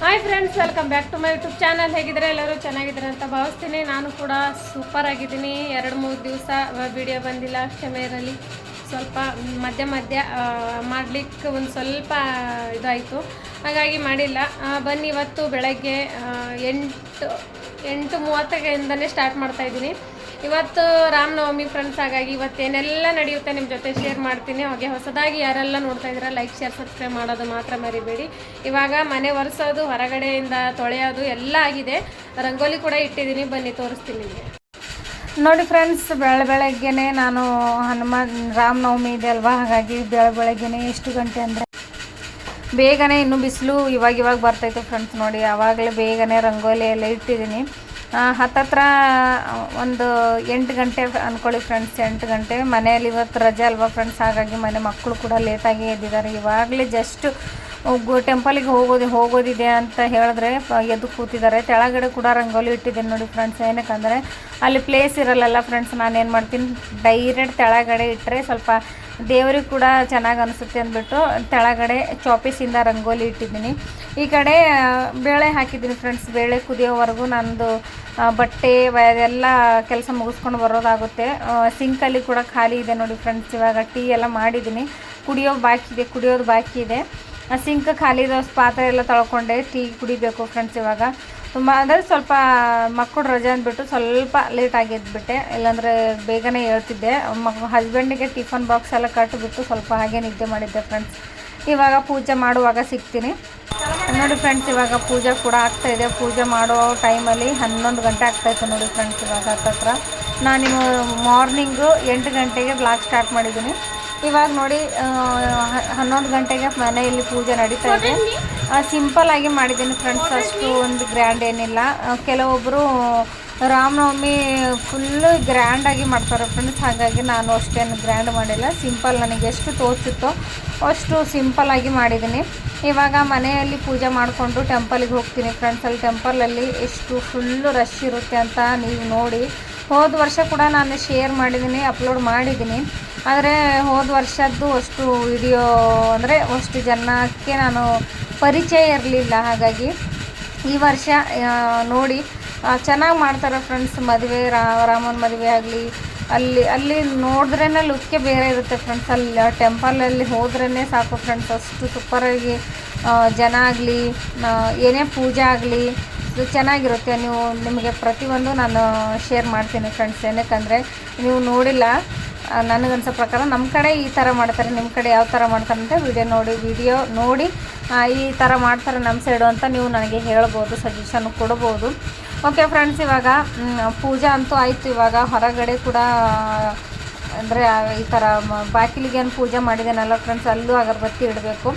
Hi friends, welcome back to my YouTube channel. ಹೇಗಿದ್ರೆ ಎಲ್ಲರೂ ಚೆನ್ನಾಗಿದ್ದಾರೆ ಅಂತ ಭಾವಿಸ್ತೀನಿ. ನಾನು ಕೂಡ ಸೂಪರ್ ಆಗಿದ್ದೀನಿ. 2-3 ದಿವಸ ವಿಡಿಯೋ ಬಂದಿಲ್ಲ, ಕ್ಷಮೆ ಇರಲಿ. ಸ್ವಲ್ಪ ಮಧ್ಯ ಮಾಡಲಿಕ್ಕೆ ಒಂದು ಸ್ವಲ್ಪ ಇದಾಯಿತು, ಹಾಗಾಗಿ ಮಾಡಿಲ್ಲ. ಬನ್ನಿ, ಇವತ್ತು ಬೆಳಗ್ಗೆ 8:30 ಸ್ಟಾರ್ಟ್ ಮಾಡ್ತಾಯಿದ್ದೀನಿ. ಇವತ್ತು ರಾಮನವಮಿ ಫ್ರೆಂಡ್ಸ್, ಹಾಗಾಗಿ ಇವತ್ತೇನೆಲ್ಲ ನಡೆಯುತ್ತೆ ನಿಮ್ಮ ಜೊತೆ ಶೇರ್ ಮಾಡ್ತೀನಿ. ಹಾಗೆ ಹೊಸದಾಗಿ ಯಾರೆಲ್ಲ ನೋಡ್ತಾ ಇದ್ದೀರಾ ಲೈಕ್ ಶೇರ್ ಸಬ್ಸ್ಕ್ರೈಬ್ ಮಾಡೋದು ಮಾತ್ರ ಮರಿಬೇಡಿ. ಇವಾಗ ಮನೆ ಒರೆಸೋದು, ಹೊರಗಡೆಯಿಂದ ತೊಳೆಯೋದು ಎಲ್ಲ ಆಗಿದೆ. ರಂಗೋಲಿ ಕೂಡ ಇಟ್ಟಿದ್ದೀನಿ, ಬನ್ನಿ ತೋರಿಸ್ತೀನಿ ನಿಮಗೆ. ನೋಡಿ ಫ್ರೆಂಡ್ಸ್, ಬೆಳಗ್ಗೆನೆ ನಾನು ರಾಮನವಮಿ ಇದೆ ಅಲ್ವಾ, ಹಾಗಾಗಿ ಬೆಳಗ್ಗೆನೆ ಎಷ್ಟು ಗಂಟೆ ಅಂದರೆ ಬೇಗನೆ, ಇನ್ನೂ ಬಿಸಿಲು ಇವಾಗ ಬರ್ತಾಯಿತ್ತು ಫ್ರೆಂಡ್ಸ್. ನೋಡಿ, ಆವಾಗಲೇ ಬೇಗನೆ ರಂಗೋಲಿ ಎಲ್ಲ ಇಟ್ಟಿದ್ದೀನಿ. ಹತ್ತತ್ರ ಒಂದು 8 ಗಂಟೆ ಅಂದ್ಕೊಳ್ಳಿ ಫ್ರೆಂಡ್ಸ್. 8 ಗಂಟೆ. ಮನೆಯಲ್ಲಿ ಇವತ್ತು ರಜೆ ಅಲ್ವಾ ಫ್ರೆಂಡ್ಸ್, ಹಾಗಾಗಿ ಮನೆ ಮಕ್ಕಳು ಕೂಡ ಲೇಟಾಗಿ ಎದ್ದಿದ್ದಾರೆ. ಇವಾಗಲೇ ಜಸ್ಟ್ ಟೆಂಪಲಿಗೆ ಹೋಗೋದಿದೆ ಅಂತ ಹೇಳಿದ್ರೆ ಎದ್ದು ಕೂತಿದ್ದಾರೆ. ಕೆಳಗಡೆ ಕೂಡ ರಂಗೋಲಿ ಇಟ್ಟಿದ್ದೀನಿ ನೋಡಿ ಫ್ರೆಂಡ್ಸ್. ಏನಕ್ಕಂದರೆ ಅಲ್ಲಿ ಪ್ಲೇಸ್ ಇರಲ್ಲ ಫ್ರೆಂಡ್ಸ್. ನಾನೇನು ಮಾಡ್ತೀನಿ, ಡೈರೆಕ್ಟ್ ಕೆಳಗಡೆ ಇಟ್ಟರೆ ಸ್ವಲ್ಪ ದೇವ್ರಿಗೆ ಕೂಡ ಚೆನ್ನಾಗಿ ಅನಿಸುತ್ತೆ ಅಂದ್ಬಿಟ್ಟು ಕೆಳಗಡೆ ಚಾಪೀಸಿಂದ ರಂಗೋಲಿ ಇಟ್ಟಿದ್ದೀನಿ. ಈ ಕಡೆ ಬೇಳೆ ಹಾಕಿದ್ದೀನಿ ಫ್ರೆಂಡ್ಸ್. ಬೇಳೆ ಕುದಿಯೋವರೆಗೂ ನಂದು ಬಟ್ಟೆ ಎಲ್ಲ ಕೆಲಸ ಮುಗಿಸ್ಕೊಂಡು ಬರೋದಾಗುತ್ತೆ. ಸಿಂಕಲ್ಲಿ ಕೂಡ ಖಾಲಿ ಇದೆ ನೋಡಿ ಫ್ರೆಂಡ್ಸ್. ಇವಾಗ ಟೀ ಎಲ್ಲ ಮಾಡಿದ್ದೀನಿ, ಕುಡಿಯೋದು ಬಾಕಿ ಇದೆ. ಸಿಂಕ್ ಖಾಲಿ ಇದೆ, ಪಾತ್ರೆ ಎಲ್ಲ ತೊಳ್ಕೊಂಡೆ ಟೀ ಕುಡಿಬೇಕು ಫ್ರೆಂಡ್ಸ್. ಇವಾಗ ತುಂಬ ಅಂದರೆ ಸ್ವಲ್ಪ ಮಕ್ಕಳು ರಜೆ ಅಂದ್ಬಿಟ್ಟು ಸ್ವಲ್ಪ ಲೇಟಾಗಿ ಎದ್ಬಿಟ್ಟೆ, ಇಲ್ಲಾಂದರೆ ಬೇಗನೆ ಹೇಳ್ತಿದ್ದೆ. ಹಸ್ಬೆಂಡಿಗೆ ಟಿಫನ್ ಬಾಕ್ಸ್ ಎಲ್ಲ ಕಟ್ಟಿಬಿಟ್ಟು ಸ್ವಲ್ಪ ಹಾಗೆ ನಿದ್ದೆ ಮಾಡಿದ್ದೆ ಫ್ರೆಂಡ್ಸ್. ಇವಾಗ ಪೂಜೆ ಮಾಡುವಾಗ ಸಿಗ್ತೀನಿ ನೋಡಿ ಫ್ರೆಂಡ್ಸ್. ಇವಾಗ ಪೂಜೆ ಕೂಡ ಆಗ್ತಾಯಿದೆ. ಪೂಜೆ ಮಾಡೋ ಟೈಮಲ್ಲಿ 11 ಗಂಟೆ ಆಗ್ತಾಯಿತ್ತು ನೋಡಿ ಫ್ರೆಂಡ್ಸ್. ಇವಾಗ ಹತ್ತತ್ರ ನಾನು ಮಾರ್ನಿಂಗು 8 ಗಂಟೆಗೆ ಬ್ಲಾಗ್ ಸ್ಟಾರ್ಟ್ ಮಾಡಿದ್ದೀನಿ. ಇವಾಗ ನೋಡಿ 11 ಗಂಟೆಗೆ ಮನೆಯಲ್ಲಿ ಪೂಜೆ ನಡೀತಾ ಇದೆ. ಸಿಂಪಲ್ಲಾಗಿ ಮಾಡಿದ್ದೀನಿ ಫ್ರೆಂಡ್ಸ್, ಅಷ್ಟು ಒಂದು ಗ್ರ್ಯಾಂಡ್ ಏನಿಲ್ಲ. ಕೆಲವೊಬ್ಬರು ರಾಮನವಮಿ ಫುಲ್ಲು ಗ್ರ್ಯಾಂಡಾಗಿ ಮಾಡ್ತಾರೆ ಫ್ರೆಂಡ್ಸ್, ಹಾಗಾಗಿ ನಾನು ಅಷ್ಟೇನು ಗ್ರ್ಯಾಂಡ್ ಮಾಡಿಲ್ಲ. ಸಿಂಪಲ್, ನನಗೆ ಎಷ್ಟು ತೋಚಿತ್ತೋ ಅಷ್ಟು ಸಿಂಪಲ್ಲಾಗಿ ಮಾಡಿದ್ದೀನಿ. ಇವಾಗ ಮನೆಯಲ್ಲಿ ಪೂಜೆ ಮಾಡಿಕೊಂಡು ಟೆಂಪಲಿಗೆ ಹೋಗ್ತೀನಿ ಫ್ರೆಂಡ್ಸ್. ಅಲ್ಲಿ ಟೆಂಪಲಲ್ಲಿ ಎಷ್ಟು ಫುಲ್ಲು ರಶ್ ಇರುತ್ತೆ ಅಂತ ನೀವು ನೋಡಿ. ಹೋದ ವರ್ಷ ಕೂಡ ನಾನು ಶೇರ್ ಮಾಡಿದ್ದೀನಿ, ಅಪ್ಲೋಡ್ ಮಾಡಿದ್ದೀನಿ. ಆದರೆ ಹೋದ ವರ್ಷದ್ದು ಅಷ್ಟು ವಿಡಿಯೋ ಅಂದರೆ ಅಷ್ಟು ಜನಕ್ಕೆ ನಾನು ಪರಿಚಯ ಇರಲಿಲ್ಲ. ಹಾಗಾಗಿ ಈ ವರ್ಷ ನೋಡಿ ಚೆನ್ನಾಗಿ ಮಾಡ್ತಾರೆ ಫ್ರೆಂಡ್ಸ್. ಮದುವೆ, ರಾಮನ ಮದುವೆ ಆಗಲಿ, ಅಲ್ಲಿ ನೋಡಿದ್ರೇ ಲುಕ್ಕೇ ಬೇರೆ ಇರುತ್ತೆ ಫ್ರೆಂಡ್ಸ್. ಅಲ್ಲಿ ಟೆಂಪಲಲ್ಲಿ ಹೋದ್ರೇ ಸಾಕು ಫ್ರೆಂಡ್ಸ್, ಅಷ್ಟು ಸೂಪರಾಗಿ ಜನ ಆಗಲಿ, ಏನೇ ಪೂಜೆ ಆಗಲಿ ಚೆನ್ನಾಗಿರುತ್ತೆ. ನಿಮಗೆ ಪ್ರತಿಯೊಂದು ನಾನು ಶೇರ್ ಮಾಡ್ತೀನಿ ಫ್ರೆಂಡ್ಸ್. ಏನಕ್ಕಂದರೆ ನೀವು ನೋಡಿಲ್ಲ, ನನಗನ್ಸೋ ಪ್ರಕಾರ ನಮ್ಮ ಕಡೆ ಈ ಥರ ಮಾಡ್ತಾರೆ, ನಿಮ್ಮ ಕಡೆ ಯಾವ ಥರ ಮಾಡ್ತಾರೆ ಅಂತ ವಿಡಿಯೋ ನೋಡಿ ಈ ಥರ ಮಾಡ್ತಾರೆ ನಮ್ಮ ಸೈಡು ಅಂತ ನೀವು ನನಗೆ ಹೇಳ್ಬೋದು, ಸಜೆಷನ್ ಕೊಡ್ಬೋದು. ಓಕೆ ಫ್ರೆಂಡ್ಸ್, ಇವಾಗ ಪೂಜೆ ಅಂತೂ ಆಯಿತು. ಇವಾಗ ಹೊರಗಡೆ ಕೂಡ ಅಂದರೆ ಈ ಥರ ಬಾಗಿಲಿಗೇನು ಪೂಜೆ ಮಾಡಿದ್ದೇನಲ್ಲ ಫ್ರೆಂಡ್ಸ್, ಅಲ್ಲೂ ಅಗರಬತ್ತಿ ಇಡಬೇಕು.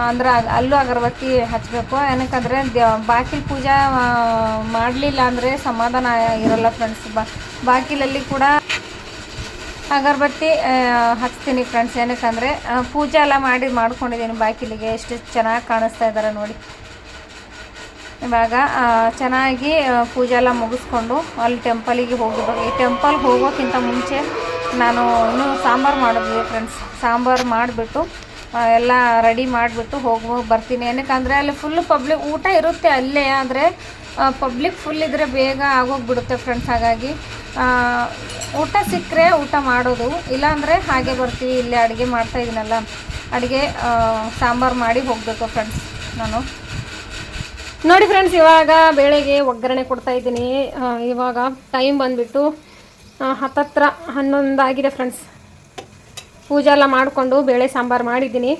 ಅಂದರೆ ಅಲ್ಲೂ ಅಗರಬತ್ತಿ ಹಚ್ಚಬೇಕು. ಏನಕ್ಕಂದರೆ ಬಾಗಿಲು ಪೂಜೆ ಮಾಡಲಿಲ್ಲ ಅಂದರೆ ಸಮಾಧಾನ ಇರಲ್ಲ ಫ್ರೆಂಡ್ಸ್. ಬಾಗಿಲಲ್ಲಿ ಕೂಡ ಅಗರಬತ್ತಿ ಹಚ್ತೀನಿ ಫ್ರೆಂಡ್ಸ್. ಏನಕ್ಕಂದರೆ ಪೂಜೆ ಎಲ್ಲ ಮಾಡ್ಕೊಂಡಿದ್ದೀನಿ ಬಾಗಿಲಿಗೆ. ಎಷ್ಟು ಚೆನ್ನಾಗಿ ಕಾಣಿಸ್ತಾ ಇದ್ದಾರೆ ನೋಡಿ. ಇವಾಗ ಚೆನ್ನಾಗಿ ಪೂಜೆ ಎಲ್ಲ ಮುಗಿಸ್ಕೊಂಡು ಅಲ್ಲಿ ಟೆಂಪಲಿಗೆ ಹೋಗಬೇಕು. ಈ ಟೆಂಪಲ್ಗೆ ಹೋಗೋಕ್ಕಿಂತ ಮುಂಚೆ ನಾನು ಇನ್ನೂ ಸಾಂಬಾರು ಮಾಡಿದ್ವಿ ಫ್ರೆಂಡ್ಸ್. ಸಾಂಬಾರು ಮಾಡಿಬಿಟ್ಟು ಎಲ್ಲ ರೆಡಿ ಮಾಡಿಬಿಟ್ಟು ಬರ್ತೀನಿ. ಏನಕ್ಕಂದರೆ ಅಲ್ಲಿ ಫುಲ್ಲು ಪಬ್ಲಿಕ್ ಊಟ ಇರುತ್ತೆ ಅಲ್ಲೇ, ಆದರೆ ಪಬ್ಲಿಕ್ ಫುಲ್ ಇದ್ದರೆ ಬೇಗ ಆಗೋಗ್ಬಿಡುತ್ತೆ ಫ್ರೆಂಡ್ಸ್. ಹಾಗಾಗಿ ಊಟ ಸಿಕ್ಕರೆ ಊಟ ಮಾಡೋದು, ಇಲ್ಲಾಂದರೆ ಹಾಗೆ ಬರ್ತೀವಿ. ಇಲ್ಲೇ ಅಡುಗೆ ಮಾಡ್ತಾಯಿದ್ದೀನಲ್ಲ, ಅಡುಗೆ ಸಾಂಬಾರು ಮಾಡಿ ಹೋಗಬೇಕು ಫ್ರೆಂಡ್ಸ್ ನಾನು. ನೋಡಿ ಫ್ರೆಂಡ್ಸ್, ಇವಾಗ ಬೇಳೆಗೆ ಒಗ್ಗರಣೆ ಕೊಡ್ತಾಯಿದ್ದೀನಿ. ಇವಾಗ ಟೈಮ್ ಬಂದುಬಿಟ್ಟು ಹತ್ತತ್ರ 11 ಆಗಿದೆ ಫ್ರೆಂಡ್ಸ್. ಪೂಜೆ ಎಲ್ಲ ಮಾಡಿಕೊಂಡು ಬೇಳೆ ಸಾಂಬಾರು ಮಾಡಿದ್ದೀನಿ.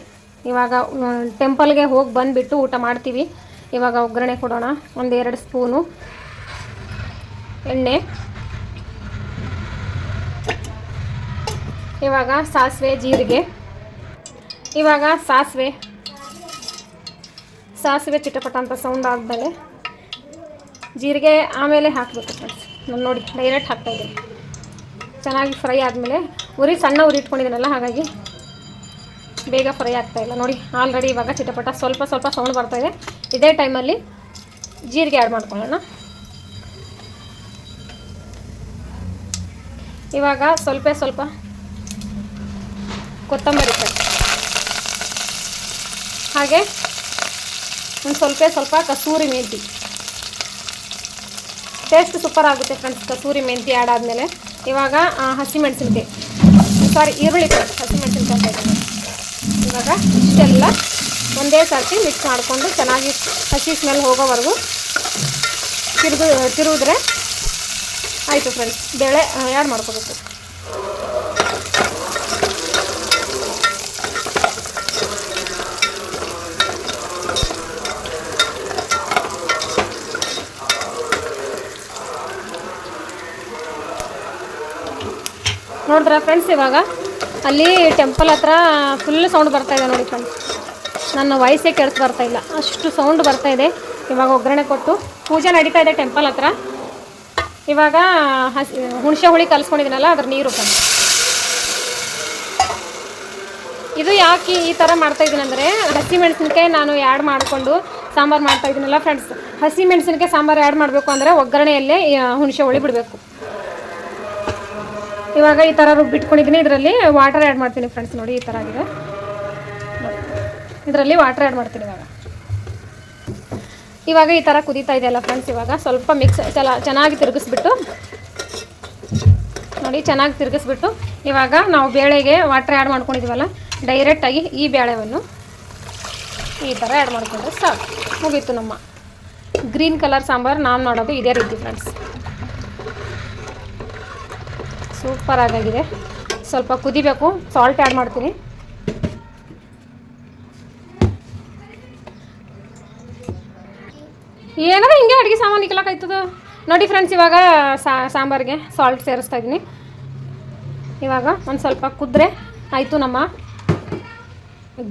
ಇವಾಗ ಟೆಂಪಲ್ಗೆ ಹೋಗಿ ಬಂದುಬಿಟ್ಟು ಊಟ ಮಾಡ್ತೀವಿ. ಇವಾಗ ಒಗ್ಗರಣೆ ಕೊಡೋಣ. 1-2 ಸ್ಪೂನು ಎಣ್ಣೆ, ಇವಾಗ ಸಾಸಿವೆ, ಜೀರಿಗೆ. ಇವಾಗ ಸಾಸಿವೆ ಚಿಟಪಟ ಅಂತ ಸೌಂಡ್ ಆದಮೇಲೆ ಜೀರಿಗೆ ಆಮೇಲೆ ಹಾಕಬೇಕು ಫ್ರೆಂಡ್ಸ್. ನಾನು ನೋಡಿ ಡೈರೆಕ್ಟ್ ಹಾಕ್ತಾಯಿದ್ದೀನಿ. ಚೆನ್ನಾಗಿ ಫ್ರೈ ಆದಮೇಲೆ ಸಣ್ಣ ಉರಿ ಇಟ್ಕೊಂಡಿದ್ದೀನಲ್ಲ, ಹಾಗಾಗಿ ಬೇಗ ಫ್ರೈ ಆಗ್ತಾಯಿಲ್ಲ ನೋಡಿ. ಆಲ್ರೆಡಿ ಇವಾಗ ಚಿಟಪಟ ಸ್ವಲ್ಪ ಸೌಂಡ್ ಬರ್ತಾಯಿದೆ. ಇದೇ ಟೈಮಲ್ಲಿ ಜೀರಿಗೆ ಆ್ಯಡ್ ಮಾಡ್ಕೊಳ್ಳೋಣ. ಇವಾಗ ಸ್ವಲ್ಪ ಕೊತ್ತಂಬರಿ ಫ್ರೆಂಡ್ಸ್, ಹಾಗೆ ಒಂದು ಸ್ವಲ್ಪ ಕಸೂರಿ ಮೆಂತಿ. ಟೇಸ್ಟ್ ಸೂಪರ್ ಆಗುತ್ತೆ ಫ್ರೆಂಡ್ಸ್ ಕಸೂರಿ ಮೆಂತಿ ಆ್ಯಡ್ ಆದಮೇಲೆ. ಇವಾಗ ಹಸಿಮೆಣಸಿನ್ಕಾಯಿ ಈರುಳ್ಳಿ ಹಸಿಮೆಣಸಿನ್ಕಾಯಿ ಹಾಕಿದ್ದೀನಿ. ಇವಾಗ ಇಷ್ಟೆಲ್ಲ ಒಂದೇ ಸರ್ತಿ ಮಿಕ್ಸ್ ಮಾಡಿಕೊಂಡು ಚೆನ್ನಾಗಿ ಹಸಿ ಸ್ಮೆಲ್ ಹೋಗೋವರೆಗೂ ತಿರುಗಿದ್ರೆ ಆಯಿತು ಫ್ರೆಂಡ್ಸ್. ಬೇಳೆ ಆ್ಯಡ್ ಮಾಡ್ಕೋಬೇಕು. ನೋಡಿದ್ರೆ ಫ್ರೆಂಡ್ಸ್ ಇವಾಗ ಅಲ್ಲಿ ಟೆಂಪಲ್ ಹತ್ರ ಫುಲ್ ಸೌಂಡ್ ಬರ್ತಾಯಿದೆ ನೋಡಿ ಫ್ರೆಂಡ್ಸ್. ನನ್ನ ವಾಯ್ಸೇ ಕೇಳಿಸ್ ಬರ್ತಾಯಿಲ್ಲ, ಅಷ್ಟು ಸೌಂಡ್ ಬರ್ತಾಯಿದೆ. ಇವಾಗ ಒಗ್ಗರಣೆ ಕೊಟ್ಟು ಪೂಜೆ ನಡೀತಾ ಇದೆ ಟೆಂಪಲ್ ಹತ್ರ. ಇವಾಗ ಹುಣಸೆ ಹುಳಿ ಕಲಿಸ್ಕೊಂಡಿದ್ದೀನಲ್ಲ ಅದ್ರ ನೀರು ಫ್ರೆಂಡ್ಸ್. ಇದು ಯಾಕೆ ಈ ಥರ ಮಾಡ್ತಾಯಿದ್ದೀನಿ ಅಂದರೆ ಹಸಿಮೆಣಸಿನ್ಕಾಯಿ ನಾನು ಆ್ಯಡ್ ಮಾಡಿಕೊಂಡು ಸಾಂಬಾರು ಮಾಡ್ತಾಯಿದ್ದೀನಲ್ಲ ಫ್ರೆಂಡ್ಸ್. ಹಸಿಮೆಣಸಿನ್ಕಾಯಿ ಸಾಂಬಾರು ಆ್ಯಡ್ ಮಾಡಬೇಕು ಅಂದರೆ ಒಗ್ಗರಣೆಯಲ್ಲೇ ಹುಣಸೆ ಹುಳಿ ಬಿಡಬೇಕು. ಇವಾಗ ಈ ಥರ ರುಬ್ಬಿಟ್ಕೊಂಡಿದ್ದೀನಿ. ಇದರಲ್ಲಿ ವಾಟರ್ ಆ್ಯಡ್ ಮಾಡ್ತೀನಿ ಫ್ರೆಂಡ್ಸ್. ನೋಡಿ ಈ ಥರ ಆಗಿದೆ. ಇದರಲ್ಲಿ ವಾಟರ್ ಆ್ಯಡ್ ಮಾಡ್ತೀನಿ ಇವಾಗ ಈ ಥರ ಕುದೀತಾ ಇದೆಯಲ್ಲ ಫ್ರೆಂಡ್ಸ್. ಇವಾಗ ಸ್ವಲ್ಪ ಮಿಕ್ಸ್ ಚೆನ್ನಾಗಿ ತಿರುಗಿಸ್ಬಿಟ್ಟು ನೋಡಿ, ಚೆನ್ನಾಗಿ ತಿರುಗಿಸ್ಬಿಟ್ಟು ಇವಾಗ ನಾವು ಬೇಳೆಗೆ ವಾಟರ್ ಆ್ಯಡ್ ಮಾಡ್ಕೊಂಡಿದ್ದೀವಲ್ಲ, ಡೈರೆಕ್ಟಾಗಿ ಈ ಬೇಳೆವನ್ನು ಈ ಥರ ಆ್ಯಡ್ ಮಾಡಿಕೊಂಡ್ರೆ ಸಾಕು, ಮುಗೀತು ನಮ್ಮ ಗ್ರೀನ್ ಕಲರ್ ಸಾಂಬಾರು. ನಾನು ಮಾಡೋದು ಇದೇ ರೀತಿ ಫ್ರೆಂಡ್ಸ್. ಸೂಪರ್ ಆಗಿದೆ. ಸ್ವಲ್ಪ ಕುದಿಬೇಕು, ಸಾಲ್ಟ್ ಆ್ಯಡ್ ಮಾಡ್ತೀನಿ. ಏನಾರ ಹಿಂಗೆ ಅಡುಗೆ ಸಾಮಾನು ಇಕ್ಲಕ್ಕಾಯ್ತದ ನೋಡಿ ಫ್ರೆಂಡ್ಸ್. ಇವಾಗ ಸಾಂಬಾರಿಗೆ ಸಾಲ್ಟ್ ಸೇರಿಸ್ತಾ ಇದ್ದೀನಿ. ಇವಾಗ ಒಂದು ಸ್ವಲ್ಪ ಕುದ್ರೆ ಆಯಿತು ನಮ್ಮ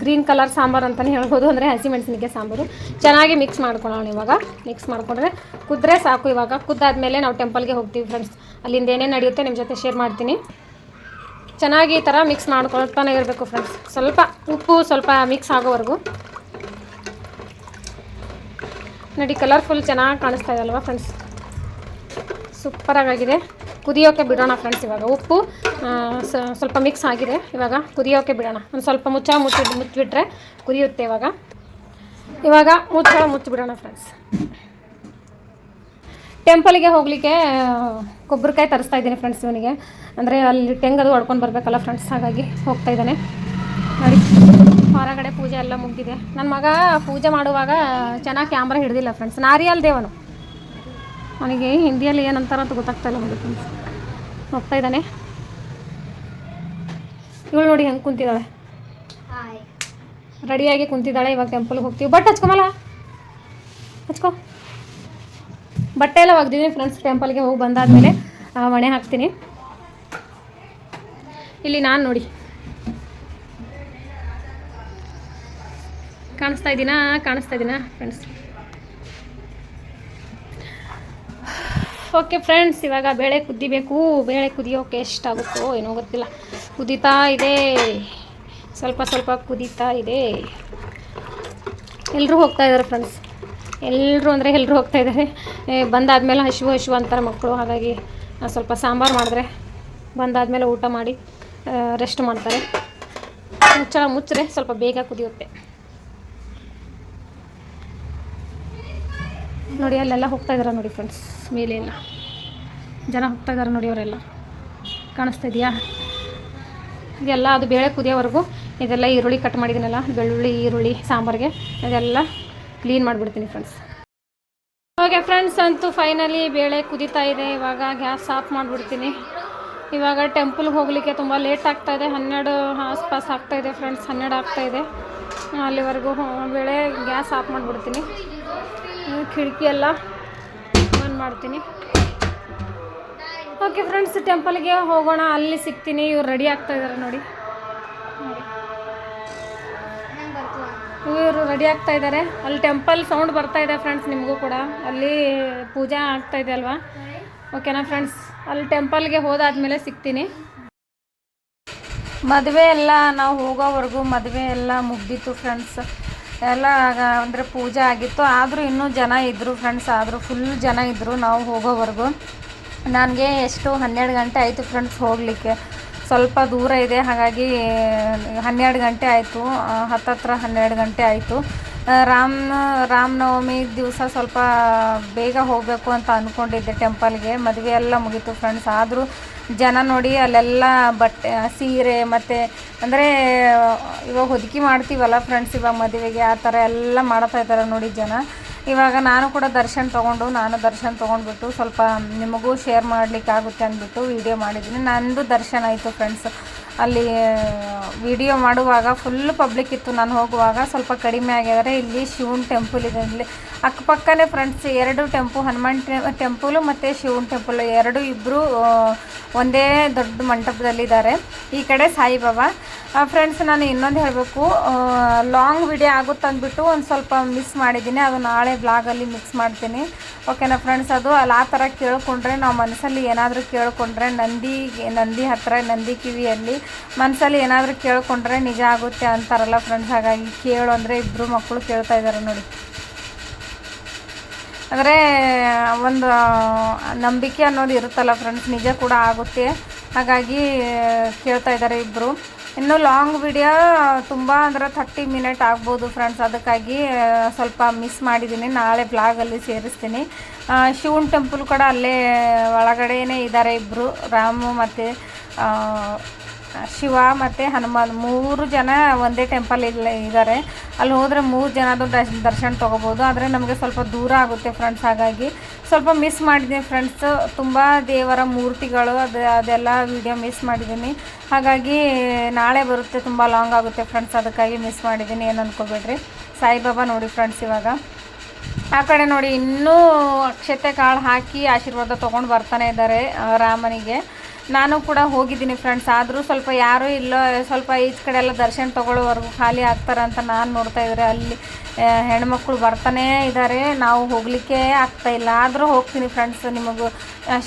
ಗ್ರೀನ್ ಕಲರ್ ಸಾಂಬಾರು ಅಂತಲೇ ಹೇಳ್ಬೋದು, ಅಂದರೆ ಹಸಿಮೆಣಸಿನಕಾಯಿ ಸಾಂಬಾರು. ಚೆನ್ನಾಗಿ ಮಿಕ್ಸ್ ಮಾಡ್ಕೊಳ್ಳೋಣ. ಇವಾಗ ಮಿಕ್ಸ್ ಮಾಡಿಕೊಂಡ್ರೆ ಕುದ್ರೆ ಸಾಕು. ಇವಾಗ ಕುದ್ದಾದ್ಮೇಲೆ ನಾವು ಟೆಂಪಲ್ಗೆ ಹೋಗ್ತೀವಿ ಫ್ರೆಂಡ್ಸ್. ಅಲ್ಲಿಂದ ಏನೇನು ನಡೆಯುತ್ತೆ ನಿಮ್ಮ ಜೊತೆ ಶೇರ್ ಮಾಡ್ತೀನಿ. ಚೆನ್ನಾಗಿ ಈ ಥರ ಮಿಕ್ಸ್ ಮಾಡ್ಕೊಳ್ತಾನೆ ಇರಬೇಕು ಫ್ರೆಂಡ್ಸ್. ಸ್ವಲ್ಪ ಉಪ್ಪು ಸ್ವಲ್ಪ ಮಿಕ್ಸ್ ಆಗೋವರೆಗೂ. ನೋಡಿ ಕಲರ್ಫುಲ್ ಚೆನ್ನಾಗಿ ಕಾಣಿಸ್ತಾ ಇದೆ ಅಲ್ವಾ ಫ್ರೆಂಡ್ಸ್. ಸೂಪರಾಗಿದೆ. ಕುದಿಯೋಕ್ಕೆ ಬಿಡೋಣ ಫ್ರೆಂಡ್ಸ್. ಇವಾಗ ಉಪ್ಪು ಸ್ವಲ್ಪ ಮಿಕ್ಸ್ ಆಗಿದೆ. ಇವಾಗ ಕುದಿಯೋಕ್ಕೆ ಬಿಡೋಣ. ಒಂದು ಸ್ವಲ್ಪ ಮುಚ್ಚಿಬಿಟ್ರೆ ಕುದಿಯುತ್ತೆ. ಇವಾಗ ಮುಚ್ಚಿಬಿಡೋಣ ಫ್ರೆಂಡ್ಸ್. ಟೆಂಪಲ್ಗೆ ಹೋಗಲಿಕ್ಕೆ ಕೊಬ್ಬರಿಕಾಯಿ ತರಿಸ್ತಾ ಇದ್ದೀನಿ ಫ್ರೆಂಡ್ಸ್ ಇವನಿಗೆ. ಅಂದರೆ ಅಲ್ಲಿ ತೆಂಗದು ಹೊಡ್ಕೊಂಡು ಬರಬೇಕಲ್ಲ ಫ್ರೆಂಡ್ಸ್, ಹಾಗಾಗಿ ಹೋಗ್ತಾ ಇದ್ದಾನೆ. ನೋಡಿ ಹೊರಗಡೆ ಪೂಜೆ ಎಲ್ಲ ಮುಗಿದಿದೆ. ನನ್ನ ಮಗ ಪೂಜೆ ಮಾಡುವಾಗ ಚೆನ್ನಾಗಿ ಕ್ಯಾಮ್ರಾ ಹಿಡಿದಿಲ್ಲ ಫ್ರೆಂಡ್ಸ್. ನಾರಿಯಲ್ ದೇವನು, ಅವನಿಗೆ ಹಿಂದಿಯಲ್ಲಿ ಏನಂತಾರ ಅಂತ ಗೊತ್ತಾಗ್ತಾ ಇಲ್ಲ ನೋಡಿ ಫ್ರೆಂಡ್ಸ್. ಹೋಗ್ತಾ ಇದ್ದಾನೆ. ಇವಳು ನೋಡಿ ಹೆಂಗೆ ಕುಂತಿದ್ದಾಳೆ, ರೆಡಿಯಾಗಿ ಕುಂತಿದ್ದಾಳೆ. ಇವಾಗ ಟೆಂಪಲ್ಗೆ ಹೋಗ್ತೀವಿ. ಬಟ್ ಹಚ್ಕೊಮಲ್ಲ, ಹಚ್ಕೊ. ಬಟ್ಟೆ ಎಲ್ಲ ಒಗ್ದಿದ್ದೀನಿ ಫ್ರೆಂಡ್ಸ್. ಟೆಂಪಲ್ಗೆ ಹೋಗಿ ಬಂದಾದಮೇಲೆ ಮಣೆ ಹಾಕ್ತೀನಿ. ಇಲ್ಲಿ ನಾನು ನೋಡಿ ಕಾಣಿಸ್ತಾ ಇದ್ದೀನಾ ಫ್ರೆಂಡ್ಸ್. ಓಕೆ ಫ್ರೆಂಡ್ಸ್, ಇವಾಗ ಬೇಳೆ ಕುದಿಬೇಕು. ಬೇಳೆ ಕುದಿಯೋಕೆ ಎಷ್ಟಾಗುತ್ತೋ ಏನೋ ಗೊತ್ತಿಲ್ಲ. ಕುದೀತಾ ಇದೆ, ಸ್ವಲ್ಪ ಕುದೀತಾ ಇದೆ. ಎಲ್ಲರೂ ಹೋಗ್ತಾ ಇದ್ದಾರೆ ಫ್ರೆಂಡ್ಸ್. ಎಲ್ಲರೂ ಹೋಗ್ತಾ ಇದ್ದಾರೆ. ಬಂದಾದಮೇಲೆ ಹಸಿವು ಅಂತಾರೆ ಮಕ್ಕಳು. ಹಾಗಾಗಿ ಸ್ವಲ್ಪ ಸಾಂಬಾರು ಮಾಡಿದ್ರೆ ಬಂದಾದಮೇಲೆ ಊಟ ಮಾಡಿ ರೆಸ್ಟ್ ಮಾಡ್ತಾರೆ. ಮುಚ್ಚರೆ ಸ್ವಲ್ಪ ಬೇಗ ಕುದಿಯುತ್ತೆ. ನೋಡಿ ಅಲ್ಲೆಲ್ಲ ಹೋಗ್ತಾ ಇದ್ದಾರೆ ನೋಡಿ ಫ್ರೆಂಡ್ಸ್. ಮೇಲೆ ಎಲ್ಲ ಜನ ಹೋಗ್ತಾ ಇದ್ದಾರೆ ನೋಡಿ. ಅವರೆಲ್ಲ ಕಾಣಿಸ್ತಾ ಇದೆಯಾ? ಇದೆಲ್ಲ ಅದು ಬೇಳೆ ಕುದಿಯೋವರೆಗೂ ಇದೆಲ್ಲ ಈರುಳ್ಳಿ ಕಟ್ ಮಾಡಿದ್ದೀನಲ್ಲ, ಬೆಳ್ಳುಳ್ಳಿ ಈರುಳ್ಳಿ ಸಾಂಬಾರಿಗೆ ಅದೆಲ್ಲ ಕ್ಲೀನ್ ಮಾಡಿಬಿಡ್ತೀನಿ ಫ್ರೆಂಡ್ಸ್. ಓಕೆ ಫ್ರೆಂಡ್ಸ್, ಅಂತೂ ಫೈನಲಿ ಬೇಳೆ ಕುದೀತಾ ಇದೆ. ಇವಾಗ ಗ್ಯಾಸ್ ಆಫ್ ಮಾಡಿಬಿಡ್ತೀನಿ. ಇವಾಗ ಟೆಂಪಲ್ಗೆ ಹೋಗಲಿಕ್ಕೆ ತುಂಬ ಲೇಟ್ ಆಗ್ತಾಯಿದೆ. 12 ಆಸ್ಪಾಸ್ ಆಗ್ತಾಯಿದೆ ಫ್ರೆಂಡ್ಸ್. 12 ಆಗ್ತಾಯಿದೆ. ಅಲ್ಲಿವರೆಗೂ ಬೇಳೆ ಗ್ಯಾಸ್ ಆಫ್ ಮಾಡಿಬಿಡ್ತೀನಿ. ಕಿಟಕಿ ಎಲ್ಲ ಬಂದ್ ಮಾಡ್ತೀನಿ. ಓಕೆ ಫ್ರೆಂಡ್ಸ್, ಟೆಂಪಲ್ಗೆ ಹೋಗೋಣ. ಅಲ್ಲಿ ಸಿಗ್ತೀನಿ. ಇವ್ರು ರೆಡಿ ಆಗ್ತಾ ಇದ್ದಾರೆ ನೋಡಿ. ಇವರು ರೆಡಿ ಆಗ್ತಾ ಇದ್ದಾರೆ. ಅಲ್ಲಿ ಟೆಂಪಲ್ ಸೌಂಡ್ ಬರ್ತಾ ಇದೆ ಫ್ರೆಂಡ್ಸ್. ನಿಮಗೂ ಕೂಡ ಅಲ್ಲಿ ಪೂಜೆ ಆಗ್ತಾ ಇದೆ ಅಲ್ವಾ? ಓಕೆನಾ ಫ್ರೆಂಡ್ಸ್? ಅಲ್ಲಿ ಟೆಂಪಲ್ಗೆ ಹೋದಾದ್ಮೇಲೆ ಸಿಗ್ತೀನಿ. ಮದುವೆ ಎಲ್ಲ ನಾವು ಹೋಗೋವರೆಗೂ ಮದುವೆ ಎಲ್ಲ ಮುಗ್ದಿತ್ತು ಫ್ರೆಂಡ್ಸ್. ಎಲ್ಲ ಅಂದರೆ ಪೂಜೆ ಆಗಿತ್ತು. ಆದರೂ ಇನ್ನೂ ಜನ ಇದ್ದರು ಫ್ರೆಂಡ್ಸ್. ಆದರೂ ಫುಲ್ ಜನ ಇದ್ದರು ನಾವು ಹೋಗೋವರೆಗೂ. ನನಗೆ ಎಷ್ಟು 12 ಗಂಟೆ ಆಯಿತು ಫ್ರೆಂಡ್ಸ್ ಹೋಗಲಿಕ್ಕೆ. ಸ್ವಲ್ಪ ದೂರ ಇದೆ, ಹಾಗಾಗಿ 12 ಗಂಟೆ ಆಯಿತು. ಹತ್ತತ್ರ 12 ಗಂಟೆ ಆಯಿತು. ರಾಮನವಮಿ ದಿವಸ ಸ್ವಲ್ಪ ಬೇಗ ಹೋಗಬೇಕು ಅಂತ ಅಂದ್ಕೊಂಡಿದ್ದೆ ಟೆಂಪಲ್ಗೆ. ಮದುವೆ ಎಲ್ಲ ಮುಗೀತು ಫ್ರೆಂಡ್ಸ್. ಆದರೂ ಜನ ನೋಡಿ ಅಲ್ಲೆಲ್ಲ ಬಟ್ಟೆ ಸೀರೆ ಮತ್ತು ಅಂದರೆ ಇವಾಗ ಹೊದಿಕೆ ಮಾಡ್ತೀವಲ್ಲ ಫ್ರೆಂಡ್ಸ್, ಇವಾಗ ಮದುವೆಗೆ ಆ ಥರ ಎಲ್ಲ ಮಾಡ್ತಾ ಇದ್ದಾರೆ ನೋಡಿ ಜನ. ಇವಾಗ ನಾನು ಕೂಡ ದರ್ಶನ ತೊಗೊಂಡ್ಬಿಟ್ಟು ಸ್ವಲ್ಪ ನಿಮಗೂ ಶೇರ್ ಮಾಡಲಿಕ್ಕೆ ಆಗುತ್ತೆ ಅಂದ್ಬಿಟ್ಟು ವಿಡಿಯೋ ಮಾಡಿದ್ದೀನಿ. ನಂದು ದರ್ಶನ ಆಯಿತು ಫ್ರೆಂಡ್ಸ್. ಅಲ್ಲಿ ವಿಡಿಯೋ ಮಾಡುವಾಗ ಫುಲ್ ಪಬ್ಲಿಕ್ ಇತ್ತು. ನಾನು ಹೋಗುವಾಗ ಸ್ವಲ್ಪ ಕಡಿಮೆ ಆಗಿದ್ದಾರೆ. ಇಲ್ಲಿ ಶಿವನ ಟೆಂಪಲ್ ಇದೆ. ಇಲ್ಲಿ ಅಕ್ಕಪಕ್ಕನೇ ಫ್ರೆಂಡ್ಸ್ 2 ಟೆಂಪಲ್, ಹನುಮಾನ್ ಟೆಂಪಲು ಮತ್ತು ಶಿವನ ಟೆಂಪಲ್ ಇಬ್ಬರು ಒಂದೇ ದೊಡ್ಡ ಮಂಟಪದಲ್ಲಿದ್ದಾರೆ. ಈ ಕಡೆ ಸಾಯಿಬಾಬಾ. ಫ್ರೆಂಡ್ಸ್, ನಾನು ಇನ್ನೊಂದು ಹೇಳಬೇಕು, ಲಾಂಗ್ ವಿಡಿಯೋ ಆಗುತ್ತೆ ಅಂದ್ಬಿಟ್ಟು ಒಂದು ಸ್ವಲ್ಪ ಮಿಸ್ ಮಾಡಿದ್ದೀನಿ. ಅದು ನಾಳೆ ಬ್ಲಾಗಲ್ಲಿ ಮಿಕ್ಸ್ ಮಾಡ್ತೀನಿ, ಓಕೆನಾ ಫ್ರೆಂಡ್ಸ್. ಅದು ಅಲ್ಲಿ ಆ ಥರ ಕೇಳಿಕೊಂಡ್ರೆ, ನಾವು ಮನಸ್ಸಲ್ಲಿ ಏನಾದರೂ ಕೇಳಿಕೊಂಡ್ರೆ, ನಂದಿ ಹತ್ತಿರ ನಂದಿ ಕಿವಿಯಲ್ಲಿ ಮನಸ್ಸಲ್ಲಿ ಏನಾದರೂ ಕೇಳಿಕೊಂಡ್ರೆ ನಿಜ ಆಗುತ್ತೆ ಅಂತಾರಲ್ಲ ಫ್ರೆಂಡ್ಸ್. ಹಾಗಾಗಿ ಕೇಳು ಅಂದರೆ ಇಬ್ಬರು ಮಕ್ಕಳು ಕೇಳ್ತಾ ಇದ್ದಾರೆ ನೋಡಿ. ಅಂದರೆ ಒಂದು ನಂಬಿಕೆ ಅನ್ನೋದು ಇರುತ್ತಲ್ಲ ಫ್ರೆಂಡ್ಸ್, ನಿಜ ಕೂಡ ಆಗುತ್ತೆ. ಹಾಗಾಗಿ ಕೇಳ್ತಾ ಇದ್ದಾರೆ ಇಬ್ಬರು. ಇನ್ನು ಲಾಂಗ್ ವಿಡಿಯೋ ತುಂಬ ಅಂದರೆ 30 ಮಿನಿಟ್ ಆಗ್ಬೋದು ಫ್ರೆಂಡ್ಸ್. ಅದಕ್ಕಾಗಿ ಸ್ವಲ್ಪ ಮಿಸ್ ಮಾಡಿದ್ದೀನಿ. ನಾಳೆ ಬ್ಲಾಗಲ್ಲಿ ಸೇರಿಸ್ತೀನಿ. ಶಿವನ ಟೆಂಪಲ್ ಕೂಡ ಅಲ್ಲೇ ಒಳಗಡೆನೇ ಇದ್ದಾರೆ ಇಬ್ಬರು, ರಾಮು ಮತ್ತು ಶಿವ ಮತ್ತು ಹನುಮಾನ್ 3 ಜನ ಒಂದೇ ಟೆಂಪಲ್ ಇದ್ದಾರೆ. ಅಲ್ಲಿ ಹೋದರೆ 3 ಜನದು ದರ್ಶನ ತೊಗೋಬೋದು. ಆದರೆ ನಮಗೆ ಸ್ವಲ್ಪ ದೂರ ಆಗುತ್ತೆ ಫ್ರೆಂಡ್ಸ್. ಹಾಗಾಗಿ ಸ್ವಲ್ಪ ಮಿಸ್ ಮಾಡಿದ್ದೀನಿ ಫ್ರೆಂಡ್ಸ್. ತುಂಬ ದೇವರ ಮೂರ್ತಿಗಳು ಅದೆಲ್ಲ ವಿಡಿಯೋ ಮಿಸ್ ಮಾಡಿದ್ದೀನಿ. ಹಾಗಾಗಿ ನಾಳೆ ಬರುತ್ತೆ, ತುಂಬ ಲಾಂಗ್ ಆಗುತ್ತೆ ಫ್ರೆಂಡ್ಸ್. ಅದಕ್ಕಾಗಿ ಮಿಸ್ ಮಾಡಿದ್ದೀನಿ, ಏನು ಅಂದ್ಕೋಬೇಡ್ರಿ. ಸಾಯಿಬಾಬಾ ನೋಡಿ ಫ್ರೆಂಡ್ಸ್. ಇವಾಗ ಆ ಕಡೆ ನೋಡಿ ಇನ್ನೂ ಅಕ್ಷತೆ ಕಾಳು ಹಾಕಿ ಆಶೀರ್ವಾದ ತೊಗೊಂಡು ಬರ್ತಾನೆ ಇದ್ದಾರೆ ರಾಮನಿಗೆ. ನಾನು ಕೂಡ ಹೋಗಿದ್ದೀನಿ ಫ್ರೆಂಡ್ಸ್. ಆದರೂ ಸ್ವಲ್ಪ ಯಾರೂ ಇಲ್ಲ, ಸ್ವಲ್ಪ ಈಚೆ ಕಡೆ ಎಲ್ಲ ದರ್ಶನ ತೊಗೊಳ್ಳೋವರೆಗೂ ಖಾಲಿ ಆಗ್ತಾರೆ ಅಂತ ನಾನು ನೋಡ್ತಾ ಇದ್ದಾರೆ. ಅಲ್ಲಿ ಹೆಣ್ಮಕ್ಳು ಬರ್ತಾನೇ ಇದ್ದಾರೆ, ನಾವು ಹೋಗಲಿಕ್ಕೆ ಆಗ್ತಾಯಿಲ್ಲ. ಆದರೂ ಹೋಗ್ತೀನಿ ಫ್ರೆಂಡ್ಸ್, ನಿಮಗೂ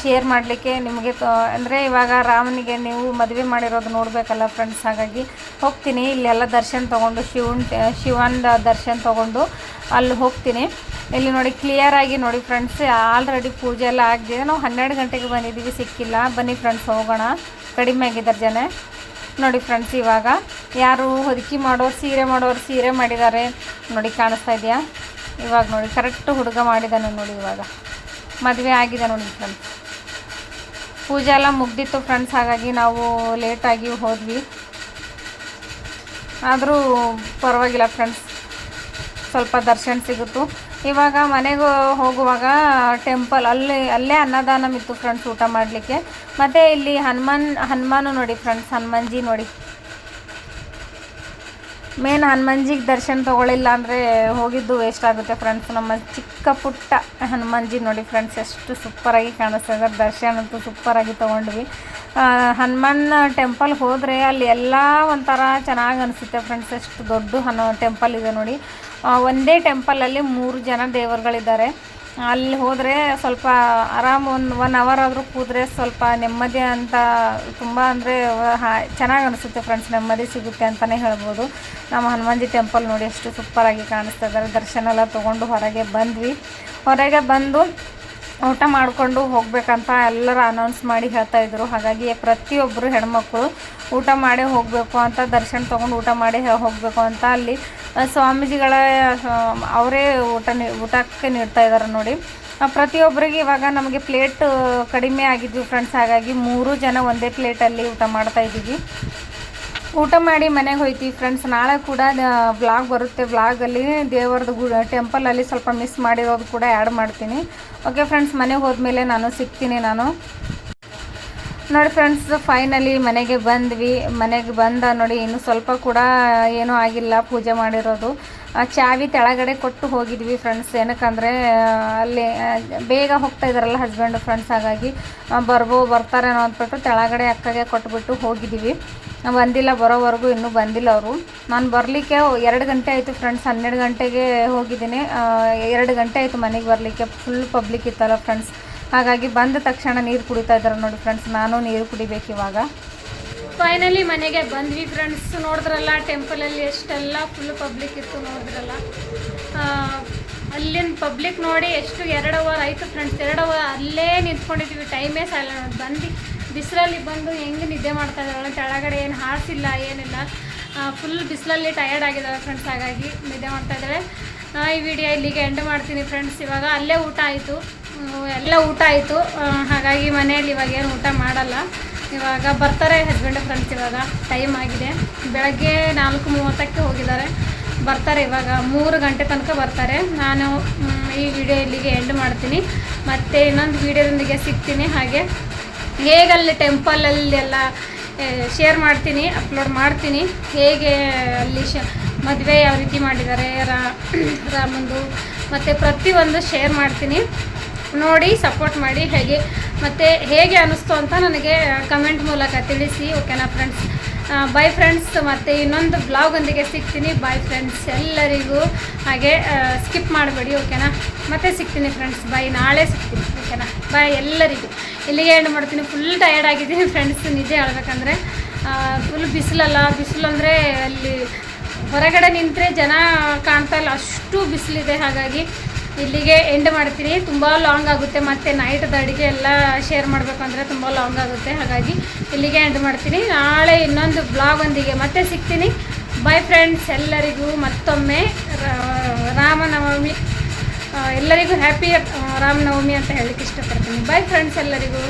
ಶೇರ್ ಮಾಡಲಿಕ್ಕೆ. ನಿಮಗೆ ಅಂದರೆ ಇವಾಗ ರಾಮನಿಗೆ ನೀವು ಮದುವೆ ಮಾಡಿರೋದು ನೋಡಬೇಕಲ್ಲ ಫ್ರೆಂಡ್ಸ್. ಹಾಗಾಗಿ ಹೋಗ್ತೀನಿ, ಇಲ್ಲೆಲ್ಲ ದರ್ಶನ ತೊಗೊಂಡು ಶಿವನ ದರ್ಶನ ತೊಗೊಂಡು ಅಲ್ಲಿ ಹೋಗ್ತೀನಿ. ಇಲ್ಲಿ ನೋಡಿ ಕ್ಲಿಯರಾಗಿ ನೋಡಿ ಫ್ರೆಂಡ್ಸ್, ಆಲ್ರೆಡಿ ಪೂಜೆ ಎಲ್ಲ ಆಗಿದೆ. ನಾವು 12 ಗಂಟೆಗೆ ಬಂದಿದ್ದೀವಿ, ಸಿಕ್ಕಿಲ್ಲ. ಬನ್ನಿ ಫ್ರೆಂಡ್ಸ್ ಹೋಗೋಣ. ಕಡಿಮೆ ಆಗಿದ್ದಾರೆ ಜನ ನೋಡಿ ಫ್ರೆಂಡ್ಸ್. ಇವಾಗ ಯಾರು ಹೊದಿಕೆ ಮಾಡೋರು ಸೀರೆ ಮಾಡಿದ್ದಾರೆ ನೋಡಿ, ಕಾಣಿಸ್ತಾ ಇದೆಯಾ? ಇವಾಗ ನೋಡಿ ಕರೆಕ್ಟ್ ಹುಡುಗ ಮಾಡಿದ್ದಾನೆ ನೋಡಿ. ಇವಾಗ ಮದುವೆ ಆಗಿದೆ ನೋಡಿ ಫ್ರೆಂಡ್ಸ್. ಪೂಜೆ ಎಲ್ಲ ಮುಗ್ದಿತ್ತು ಫ್ರೆಂಡ್ಸ್. ಹಾಗಾಗಿ ನಾವು ಲೇಟಾಗಿ ಹೋದ್ವಿ. ಆದರೂ ಪರವಾಗಿಲ್ಲ ಫ್ರೆಂಡ್ಸ್, ಸ್ವಲ್ಪ ದರ್ಶನ ಸಿಗುತ್ತು. ಇವಾಗ ಮನೆಗೆ ಹೋಗುವಾಗ ಟೆಂಪಲ್ ಅಲ್ಲೇ ಅನ್ನದಾನ ಇತ್ತು ಫ್ರೆಂಡ್ಸ್, ಊಟ ಮಾಡಲಿಕ್ಕೆ. ಮತ್ತು ಇಲ್ಲಿ ಹನುಮಾನು ನೋಡಿ ಫ್ರೆಂಡ್ಸ್, ಹನುಮಾನ್ಜಿ ನೋಡಿ. ಮೇನ್ ಹನುಮಾನ್ಜಿಗೆ ದರ್ಶನ ತೊಗೊಳ್ಳಿಲ್ಲ ಅಂದರೆ ಹೋಗಿದ್ದು ವೇಸ್ಟ್ ಆಗುತ್ತೆ ಫ್ರೆಂಡ್ಸ್. ನಮ್ಮ ಚಿಕ್ಕ ಪುಟ್ಟ ಹನುಮಾನ್ಜಿ ನೋಡಿ ಫ್ರೆಂಡ್ಸ್, ಎಷ್ಟು ಸೂಪರಾಗಿ ಕಾಣಿಸ್ತಾ ಇದ್ದಾರೆ. ದರ್ಶನ ಅಂತೂ ಸೂಪರಾಗಿ ತೊಗೊಂಡ್ವಿ. ಹನುಮಾನ್ ಟೆಂಪಲ್ ಹೋದರೆ ಅಲ್ಲಿ ಎಲ್ಲ ಒಂಥರ ಚೆನ್ನಾಗಿ ಅನಿಸುತ್ತೆ ಫ್ರೆಂಡ್ಸ್. ಎಷ್ಟು ದೊಡ್ಡ ಟೆಂಪಲ್ ಇದೆ ನೋಡಿ. ಒಂದೇ ಟೆಂಪಲಲ್ಲಿ 3 ಜನ ದೇವರುಗಳಿದ್ದಾರೆ. ಅಲ್ಲಿ ಹೋದರೆ ಸ್ವಲ್ಪ ಆರಾಮ್ ಒನ್ ಅವರ್ ಆದರೂ ಕೂದರೆ ಸ್ವಲ್ಪ ನೆಮ್ಮದಿ ಅಂತ ತುಂಬ ಅಂದರೆ ಚೆನ್ನಾಗಿ ಅನಿಸುತ್ತೆ ಫ್ರೆಂಡ್ಸ್. ನೆಮ್ಮದಿ ಸಿಗುತ್ತೆ ಅಂತಲೇ ಹೇಳ್ಬೋದು. ನಮ್ಮ ಹನುಮಾನ್ಜಿ ಟೆಂಪಲ್ ನೋಡಿ ಎಷ್ಟು ಸೂಪರಾಗಿ ಕಾಣಿಸ್ತಾ ಇದ್ದಾರೆ. ದರ್ಶನ ಎಲ್ಲ ತೊಗೊಂಡು ಹೊರಗೆ ಬಂದು ಊಟ ಮಾಡಿಕೊಂಡು ಹೋಗಬೇಕಂತ ಎಲ್ಲರೂ ಅನೌನ್ಸ್ ಮಾಡಿ ಹೇಳ್ತಾಯಿದ್ರು. ಹಾಗಾಗಿ ಪ್ರತಿಯೊಬ್ಬರು ಹೆಣ್ಮಕ್ಳು ಊಟ ಮಾಡೇ ಹೋಗಬೇಕು ಅಂತ, ದರ್ಶನ ತೊಗೊಂಡು ಊಟ ಮಾಡೇ ಹೋಗಬೇಕು ಅಂತ ಅಲ್ಲಿ ಸ್ವಾಮೀಜಿಗಳ ಅವರೇ ಊಟಕ್ಕೆ ನೀಡ್ತಾ ಇದ್ದಾರೆ ನೋಡಿ. ಪ್ರತಿಯೊಬ್ಬರಿಗೆ ಇವಾಗ ನಮಗೆ ಪ್ಲೇಟ್ ಕಡಿಮೆ ಆಗಿದ್ವಿ ಫ್ರೆಂಡ್ಸ್. ಹಾಗಾಗಿ 3 ಜನ ಒಂದೇ ಪ್ಲೇಟಲ್ಲಿ ಊಟ ಮಾಡ್ತಾಯಿದ್ದೀವಿ. ಊಟ ಮಾಡಿ ಮನೆಗೆ ಹೋಗ್ತೀವಿ ಫ್ರೆಂಡ್ಸ್. ನಾಳೆ ಕೂಡ ವ್ಲಾಗ್ ಬರುತ್ತೆ. ವ್ಲಾಗಲ್ಲಿ ದೇವರದ್ದು ಟೆಂಪಲಲ್ಲಿ ಸ್ವಲ್ಪ ಮಿಸ್ ಮಾಡಿರೋದು ಕೂಡ ಆ್ಯಡ್ ಮಾಡ್ತೀನಿ. ಓಕೆ ಫ್ರೆಂಡ್ಸ್, ಮನೆಗೆ ಹೋದ್ಮೇಲೆ ಸಿಗ್ತೀನಿ ನಾನು. ನೋಡಿ ಫ್ರೆಂಡ್ಸ್, ಫೈನಲಿ ಮನೆಗೆ ಬಂದ್ವಿ. ಮನೆಗೆ ಬಂದ ನೋಡಿ, ಇನ್ನು ಸ್ವಲ್ಪ ಕೂಡ ಏನೂ ಆಗಿಲ್ಲ ಪೂಜೆ ಮಾಡಿರೋದು. ಚಾವಿ ತೆಳಗಡೆ ಕೊಟ್ಟು ಹೋಗಿದ್ವಿ ಫ್ರೆಂಡ್ಸ್. ಏನಕ್ಕಂದರೆ ಅಲ್ಲಿ ಬೇಗ ಹೋಗ್ತಾ ಇದ್ದಾರಲ್ಲ ಹಸ್ಬೆಂಡು ಫ್ರೆಂಡ್ಸ್. ಹಾಗಾಗಿ ಬರ್ತಾರೇನೋ ಅಂದ್ಬಿಟ್ಟು ತೆಳಗಡೆ ಅಕ್ಕಗೆ ಕೊಟ್ಬಿಟ್ಟು ಹೋಗಿದ್ದೀವಿ. ಬರೋವರೆಗೂ ಇನ್ನೂ ಬಂದಿಲ್ಲ ಅವರು. ನಾನು ಬರಲಿಕ್ಕೆ 2 ಗಂಟೆ ಆಯಿತು ಫ್ರೆಂಡ್ಸ್. 12 ಗಂಟೆಗೆ ಹೋಗಿದ್ದೀನಿ. 2 ಗಂಟೆ ಆಯಿತು ಮನೆಗೆ ಬರಲಿಕ್ಕೆ. ಫುಲ್ ಪಬ್ಲಿಕ್ ಇತ್ತಲ್ಲ ಫ್ರೆಂಡ್ಸ್. ಹಾಗಾಗಿ ಬಂದ ತಕ್ಷಣ ನೀರು ಕುಡಿತಾ ಇದ್ದಾರೆ ನೋಡಿ ಫ್ರೆಂಡ್ಸ್. ನಾನು ನೀರು ಕುಡಿಬೇಕು ಇವಾಗ. ಫೈನಲಿ ಮನೆಗೆ ಬಂದ್ವಿ ಫ್ರೆಂಡ್ಸ್. ನೋಡಿದ್ರಲ್ಲ ಟೆಂಪಲಲ್ಲಿ ಎಷ್ಟೆಲ್ಲ ಫುಲ್ ಪಬ್ಲಿಕ್ ಇತ್ತು ನೋಡಿದ್ರಲ್ಲ. ಅಲ್ಲಿನ ಪಬ್ಲಿಕ್ ನೋಡಿ ಎಷ್ಟು 2 ಅವರ್ ಆಯಿತು ಫ್ರೆಂಡ್ಸ್. 2 ಅವರ್ ಅಲ್ಲೇ ನಿಂತ್ಕೊಂಡಿದ್ವಿ, ಟೈಮೇ ಸಾಲ ನೋಡಿ. ಬಿಸಿಲಲ್ಲಿ ಬಂದು ಹೆಂಗೆ ನಿದ್ದೆ ಮಾಡ್ತಾ ಇದ್ದಾರಲ್ಲ. ಕೆಳಗಡೆ ಏನು ಹಾಸಿಲ್ಲ ಏನಿಲ್ಲ. ಫುಲ್ ಬಿಸಿಲಲ್ಲಿ ಟಯರ್ಡ್ ಆಗಿದ್ದಾವೆ ಫ್ರೆಂಡ್ಸ್, ಹಾಗಾಗಿ ನಿದ್ದೆ ಮಾಡ್ತಾ ಇದ್ದಾಳೆ. ಈ ವಿಡಿಯೋ ಇಲ್ಲಿಗೆ ಎಂಡ್ ಮಾಡ್ತೀನಿ ಫ್ರೆಂಡ್ಸ್. ಇವಾಗ ಅಲ್ಲೇ ಊಟ ಆಯಿತು, ಎಲ್ಲ ಊಟ ಆಯಿತು. ಹಾಗಾಗಿ ಮನೆಯಲ್ಲಿ ಇವಾಗ ಏನು ಊಟ ಮಾಡಲ್ಲ. ಇವಾಗ ಬರ್ತಾರೆ ಹಸ್ಬೆಂಡ್ ಫ್ರೆಂಡ್ಸ್. ಇವಾಗ ಟೈಮ್ ಆಗಿದೆ, ಬೆಳಗ್ಗೆ 4:30ಕ್ಕೆ ಹೋಗಿದ್ದಾರೆ. ಬರ್ತಾರೆ ಇವಾಗ 3 ಗಂಟೆ ತನಕ ಬರ್ತಾರೆ. ನಾನು ಈ ವಿಡಿಯೋ ಇಲ್ಲಿಗೆ ಎಂಡ್ ಮಾಡ್ತೀನಿ. ಮತ್ತು ಇನ್ನೊಂದು ವಿಡಿಯೋದೊಂದಿಗೆ ಸಿಗ್ತೀನಿ. ಹಾಗೆ ಹೇಗಲ್ಲಿ ಟೆಂಪಲಲ್ಲೆಲ್ಲ ಶೇರ್ ಮಾಡ್ತೀನಿ, ಅಪ್ಲೋಡ್ ಮಾಡ್ತೀನಿ. ಹೇಗೆ ಅಲ್ಲಿ ಮದುವೆ ಯಾವ ರೀತಿ ಮಾಡಿದ್ದಾರೆ ರಾಮಂದು, ಮತ್ತು ಪ್ರತಿಯೊಂದು ಶೇರ್ ಮಾಡ್ತೀನಿ. ನೋಡಿ ಸಪೋರ್ಟ್ ಮಾಡಿ. ಮತ್ತು ಹೇಗೆ ಅನ್ನಿಸ್ತು ಅಂತ ನನಗೆ ಕಮೆಂಟ್ ಮೂಲಕ ತಿಳಿಸಿ. ಓಕೆನಾ ಫ್ರೆಂಡ್ಸ್? Bye friends. ಮತ್ತು ಇನ್ನೊಂದು ಬ್ಲಾಗೊಂದಿಗೆ ಸಿಗ್ತೀನಿ. ಬಾಯ್ ಫ್ರೆಂಡ್ಸ್ ಎಲ್ಲರಿಗೂ. ಹಾಗೆ ಸ್ಕಿಪ್ ಮಾಡಬೇಡಿ, ಓಕೆನಾ? ಮತ್ತೆ ಸಿಗ್ತೀನಿ ಫ್ರೆಂಡ್ಸ್. ಬಾಯ್, ನಾಳೆ ಸಿಗ್ತೀನಿ, ಓಕೆನಾ? ಬಾಯ್ ಎಲ್ಲರಿಗೂ. ಇಲ್ಲಿಗೆ ಎಂಡ್ ಮಾಡ್ತೀನಿ. ಫುಲ್ ಟಯರ್ಡ್ ಆಗಿದ್ದೀನಿ ಫ್ರೆಂಡ್ಸ್, ನಿಜ ಹೇಳ್ಬೇಕಂದ್ರೆ. ಫುಲ್ ಬಿಸಿಲಲ್ಲ, ಬಿಸಿಲು ಅಂದರೆ ಅಲ್ಲಿ ಹೊರಗಡೆ ನಿಂತರೆ ಜನ ಕಾಣ್ತಾ ಇಲ್ಲ, ಅಷ್ಟು ಬಿಸಿಲಿದೆ. ಹಾಗಾಗಿ ಇಲ್ಲಿಗೆ ಎಂಡ್ ಮಾಡ್ತೀನಿ. ತುಂಬ ಲಾಂಗ್ ಆಗುತ್ತೆ, ಮತ್ತು ನೈಟ್ದು ಅಡುಗೆ ಎಲ್ಲ ಶೇರ್ ಮಾಡಬೇಕಂದ್ರೆ ತುಂಬ ಲಾಂಗ್ ಆಗುತ್ತೆ. ಹಾಗಾಗಿ ಇಲ್ಲಿಗೆ ಎಂಡ್ ಮಾಡ್ತೀನಿ. ನಾಳೆ ಇನ್ನೊಂದು ಬ್ಲಾಗೊಂದಿಗೆ ಮತ್ತೆ ಸಿಗ್ತೀನಿ. ಬಾಯ್ ಫ್ರೆಂಡ್ಸ್ ಎಲ್ಲರಿಗೂ. ಮತ್ತೊಮ್ಮೆ ರಾಮನವಮಿ ಎಲ್ಲರಿಗೂ ಹ್ಯಾಪಿ ರಾಮನವಮಿ ಅಂತ ಹೇಳಲಿಕ್ಕೆ ಇಷ್ಟಪಡ್ತೀನಿ. ಬಾಯ್ ಫ್ರೆಂಡ್ಸ್ ಎಲ್ಲರಿಗೂ.